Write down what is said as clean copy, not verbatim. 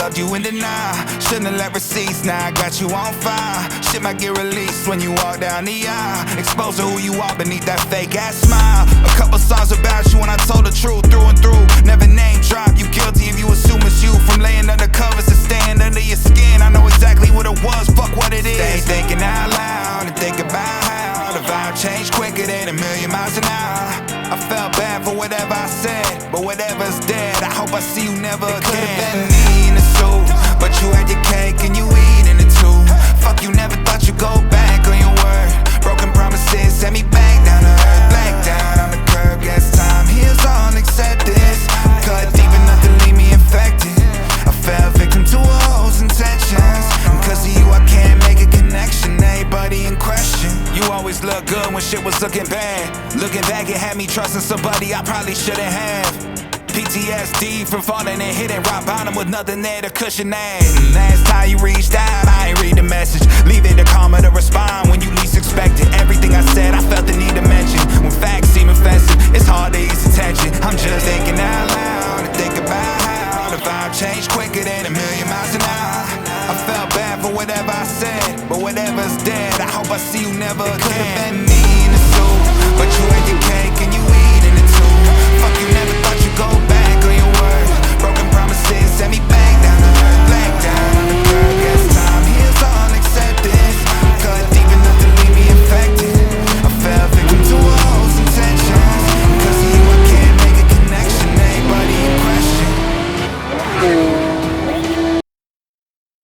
held you in denial. Shouldn't have left receipts, now I got you on fire. Shit might get released when you walk down the aisle. Exposed to who you are beneath that fake ass smile. A couple songs about you when I told the truth through and through. Never name drop, you guilty if you assume it's you. From laying under covers to staying under your skin. I know exactly what it was, fuck what it is. Stay thinking out loud and think about how the vibe changed quicker than 1,000,000 miles an hour. I felt bad for whatever I said, but whatever's dead, I hope I see you never again. It could've been me in the suit, but you had your cake and you eating it too. Fuck, you never thought you'd go back on your word. Broken promises set me back down to earth. Black down on the curb, guess time heals all, accept this. Cut deep enough to leave me infected. I fell victim to a hoe's intentions. And cause of you I can't make a connection, everybody in question. You always look good when shit was looking bad. Looking back, it had me trusting somebody I probably shouldn't have. PTSD from falling and hitting rock bottom with nothing there to cushion that. And last time you reached out, I ain't read the message. Leave it to karma to respond when you least expect it. Everything I said, I felt the need to mention. When facts seem offensive, it's hard to ease attention. I'm just thinking out loud and think about how the vibe changed quicker than 1,000,000 miles an hour. I felt bad for whatever I said, but whatever's dead, I hope I see you never again.